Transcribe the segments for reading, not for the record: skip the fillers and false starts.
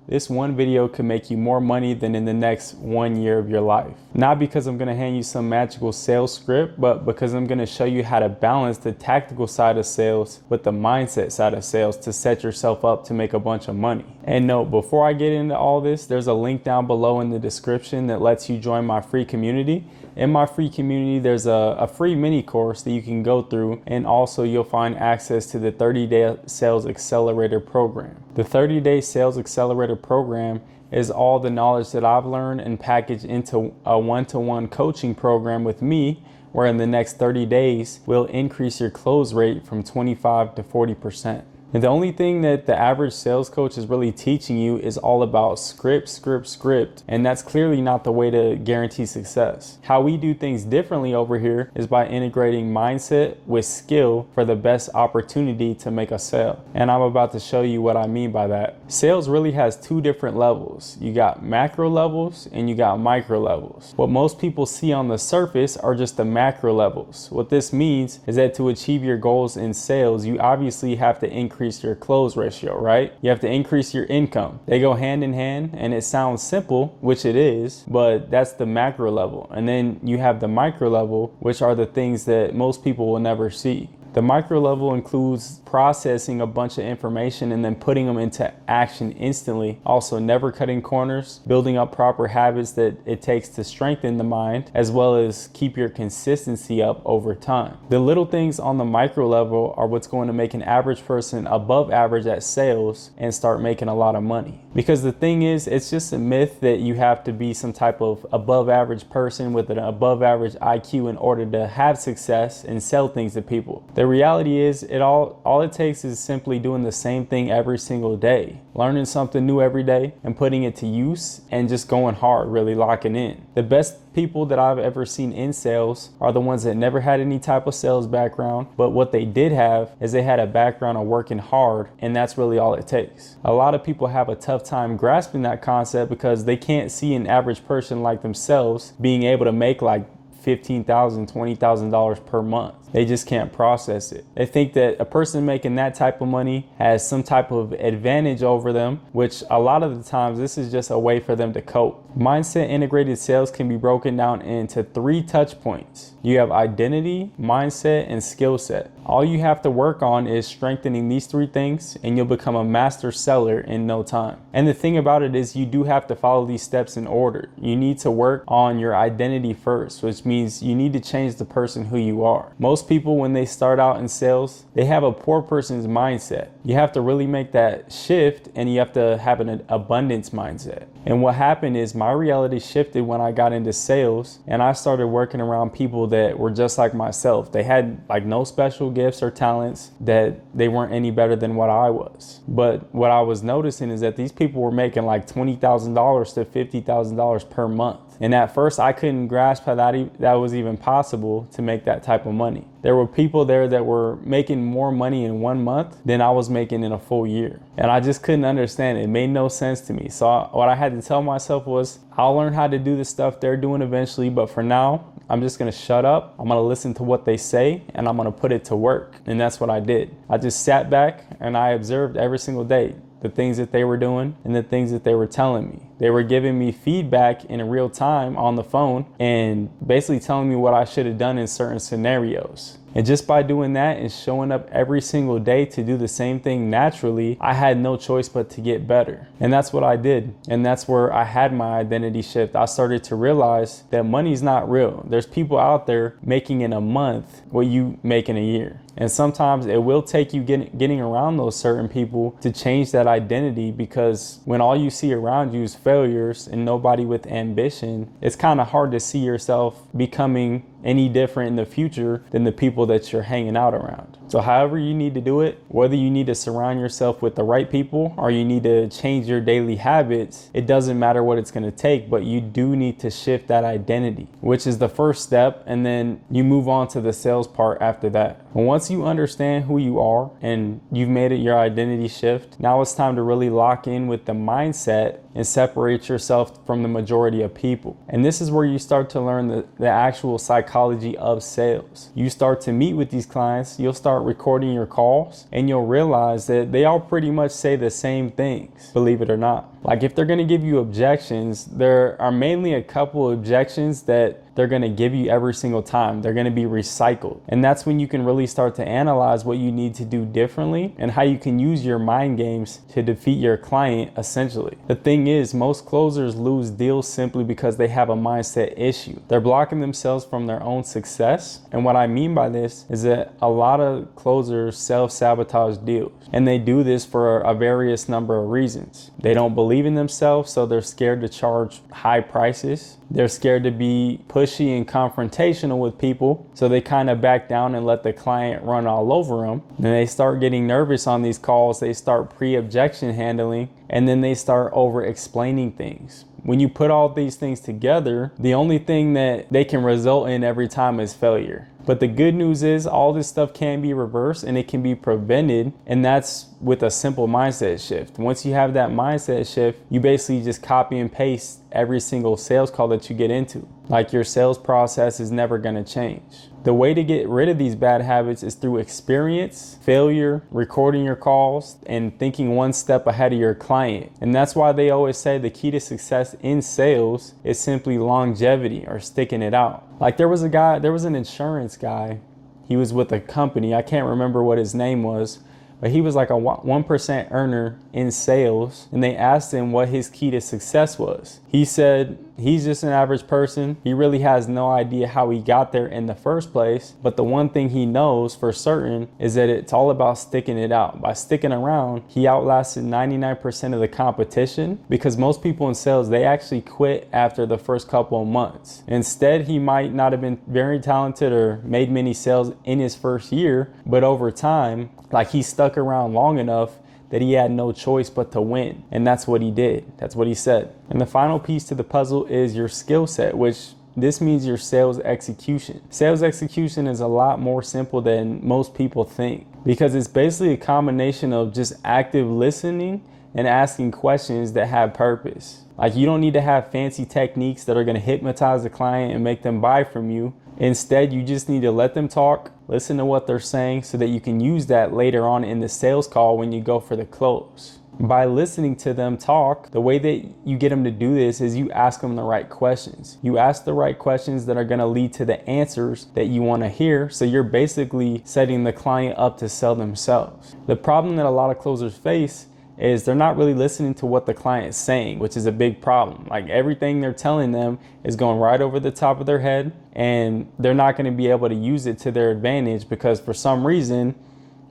this one video could make you more money than in the next 1 year of your life. Not because I'm gonna hand you some magical sales script, but because I'm gonna show you how to balance the tactical side of sales with the mindset side of sales to set yourself up to make a bunch of money. And note, before I get into all this, there's a link down below in the description that lets you join my free community. In my free community, there's a free mini course that you can go through, and also you'll find access to the 30-day Sales Accelerator program. The 30-day Sales Accelerator program is all the knowledge that I've learned and packaged into a one-to-one coaching program with me, where in the next 30 days, we'll increase your close rate from 25 to 40%. And the only thing that the average sales coach is really teaching you is all about script. And that's clearly not the way to guarantee success. How we do things differently over here is by integrating mindset with skill for the best opportunity to make a sale. And I'm about to show you what I mean by that. Sales really has two different levels. You got macro levels and you got micro levels. What most people see on the surface are just the macro levels. What this means is that to achieve your goals in sales, you obviously have to increase your close ratio, right? You have to increase your income. They go hand in hand, and it sounds simple, which it is, but that's the macro level. And then you have the micro level, which are the things that most people will never see. The micro level includes processing a bunch of information and then putting them into action instantly. Also, never cutting corners, building up proper habits that it takes to strengthen the mind, as well as keep your consistency up over time. The little things on the micro level are what's going to make an average person above average at sales and start making a lot of money. Because the thing is, it's just a myth that you have to be some type of above average person with an above average IQ in order to have success and sell things to people. The reality is, all it takes is simply doing the same thing every single day, learning something new every day and putting it to use, and just going hard, really locking in. The best people that I've ever seen in sales are the ones that never had any type of sales background, but what they did have is they had a background of working hard, and that's really all it takes. A lot of people have a tough time grasping that concept because they can't see an average person like themselves being able to make like $15,000, $20,000 per month. They just can't process it. They think that a person making that type of money has some type of advantage over them, which a lot of the times this is just a way for them to cope. Mindset integrated sales can be broken down into 3 touch points. You have identity, mindset, and skill set. All you have to work on is strengthening these 3 things, and you'll become a master seller in no time. And the thing about it is, you do have to follow these steps in order. You need to work on your identity first, which means you need to change the person who you are. Most people, when they start out in sales, they have a poor person's mindset. You have to really make that shift, and you have to have an abundance mindset. And what happened is, my reality shifted when I got into sales, and I started working around people that were just like myself. They had like no special gifts or talents, that they weren't any better than what I was. But what I was noticing is that these people were making like $20,000 to $50,000 per month. And at first I couldn't grasp how that was even possible to make that type of money. There were people there that were making more money in 1 month than I was making in a full year. And I just couldn't understand it. It made no sense to me. So what I had to tell myself was, I'll learn how to do the stuff they're doing eventually, but for now, I'm just gonna shut up. I'm gonna listen to what they say, and I'm gonna put it to work. And that's what I did. I just sat back and I observed every single day the things that they were doing and the things that they were telling me. They were giving me feedback in real time on the phone and basically telling me what I should have done in certain scenarios. And just by doing that and showing up every single day to do the same thing naturally, I had no choice but to get better. And that's what I did. And that's where I had my identity shift. I started to realize that money's not real. There's people out there making in a month what you make in a year. And sometimes it will take you getting around those certain people to change that identity, because when all you see around you is failures and nobody with ambition, it's kind of hard to see yourself becoming any different in the future than the people that you're hanging out around. So however you need to do it, whether you need to surround yourself with the right people or you need to change your daily habits, it doesn't matter what it's going to take, but you do need to shift that identity, which is the first step. And then you move on to the sales part after that. And once you understand who you are and you've made it your identity shift, now it's time to really lock in with the mindset and separate yourself from the majority of people. And this is where you start to learn the actual psychology psychology of sales. You start to meet with these clients, you'll start recording your calls, and you'll realize that they all pretty much say the same things, believe it or not. Like if they're gonna give you objections, there are mainly a couple objections that they're gonna give you every single time. They're gonna be recycled. And that's when you can really start to analyze what you need to do differently and how you can use your mind games to defeat your client, essentially. The thing is, most closers lose deals simply because they have a mindset issue. They're blocking themselves from their own success. And what I mean by this is that a lot of closers self-sabotage deals. And they do this for a various number of reasons. They don't believe in themselves, so they're scared to charge high prices. They're scared to be pushy and confrontational with people, so they kind of back down and let the client run all over them. Then they start getting nervous on these calls. They start pre-objection handling, and then they start over-explaining things. When you put all these things together, the only thing that they can result in every time is failure. But the good news is all this stuff can be reversed and it can be prevented, and that's with a simple mindset shift. Once you have that mindset shift, you basically just copy and paste every single sales call that you get into. Like your sales process is never gonna change. The way to get rid of these bad habits is through experience, failure, recording your calls, and thinking one step ahead of your client. And that's why they always say the key to success in sales is simply longevity or sticking it out. Like there was an insurance guy. He was with a company. I can't remember what his name was, but he was like a 1% earner in sales, and they asked him what his key to success was. He said he's just an average person. He really has no idea how he got there in the first place, but the one thing he knows for certain is that it's all about sticking it out. By sticking around, he outlasted 99% of the competition, because most people in sales, they actually quit after the first couple of months. Instead, he might not have been very talented or made many sales in his first year, but over time, like he stuck around long enough that he had no choice but to win. And that's what he did. That's what he said. And the final piece to the puzzle is your skill set, which this means your sales execution. Sales execution is a lot more simple than most people think, because it's basically a combination of just active listening and asking questions that have purpose. Like you don't need to have fancy techniques that are gonna hypnotize the client and make them buy from you. Instead, you just need to let them talk, listen to what they're saying, so that you can use that later on in the sales call when you go for the close. By listening to them talk, the way that you get them to do this is you ask them the right questions. You ask the right questions that are going to lead to the answers that you want to hear. So you're basically setting the client up to sell themselves. The problem that a lot of closers face is they're not really listening to what the client is saying, which is a big problem. Like everything they're telling them is going right over the top of their head, and they're not going to be able to use it to their advantage, because for some reason,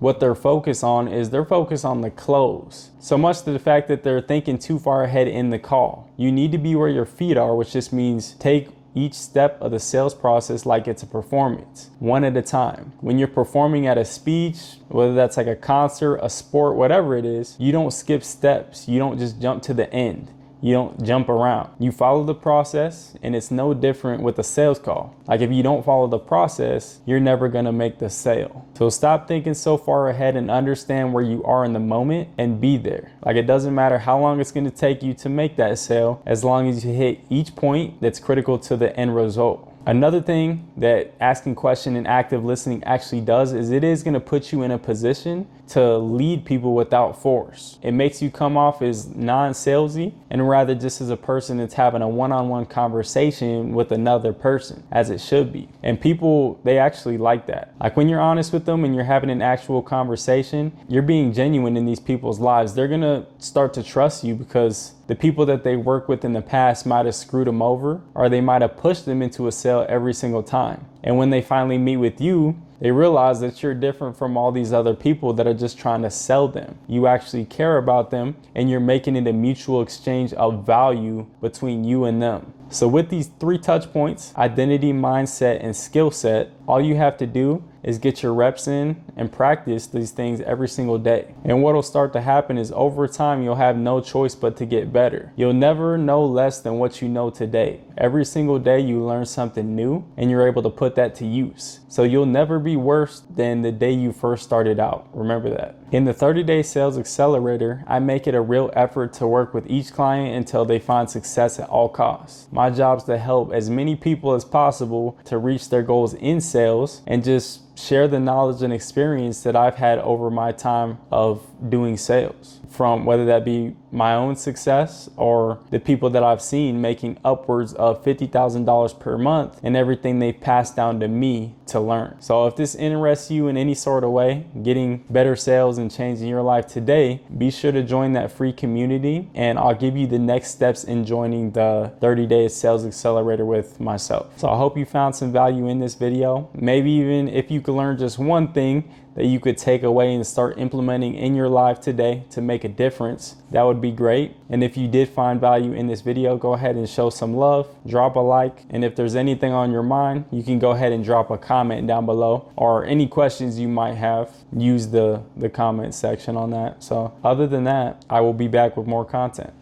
what they're focused on is they're focused on the close. So much to the fact that they're thinking too far ahead in the call. You need to be where your feet are, which just means take each step of the sales process like it's a performance, one at a time. When you're performing at a speech, whether that's like a concert, a sport, whatever it is, you don't skip steps. You don't just jump to the end. You don't jump around. You follow the process, and it's no different with a sales call. Like if you don't follow the process, you're never gonna make the sale. So stop thinking so far ahead and understand where you are in the moment and be there. Like it doesn't matter how long it's gonna take you to make that sale, as long as you hit each point that's critical to the end result. Another thing that asking question and active listening actually does is it is going to put you in a position to lead people without force. It makes you come off as non-salesy and rather just as a person that's having a one-on-one conversation with another person, as it should be. And people, they actually like that. Like when you're honest with them and you're having an actual conversation, you're being genuine in these people's lives. They're going to start to trust you, because the people that they worked with in the past might have screwed them over, or they might have pushed them into a sale every single time. And when they finally meet with you, they realize that you're different from all these other people that are just trying to sell them. You actually care about them, and you're making it a mutual exchange of value between you and them. So with these 3 touch points, identity, mindset, and skill set, all you have to do is get your reps in and practice these things every single day. And what'll start to happen is over time, you'll have no choice but to get better. You'll never know less than what you know today. Every single day you learn something new and you're able to put that to use. So you'll never be worse than the day you first started out. Remember that. In the 30-day sales accelerator, I make it a real effort to work with each client until they find success at all costs. My job is to help as many people as possible to reach their goals in sales and just share the knowledge and experience that I've had over my time of doing sales, from whether that be my own success or the people that I've seen making upwards of $50,000 per month and everything they've passed down to me to learn. So if this interests you in any sort of way, getting better sales and changing your life today, be sure to join that free community and I'll give you the next steps in joining the 30-day sales accelerator with myself. So I hope you found some value in this video. Maybe even if you could learn just one thing that you could take away and start implementing in your life today to make a difference, that would be great. And if you did find value in this video, go ahead and show some love, drop a like. And if there's anything on your mind, you can go ahead and drop a comment down below, or any questions you might have, use the comment section on that. So other than that, I will be back with more content.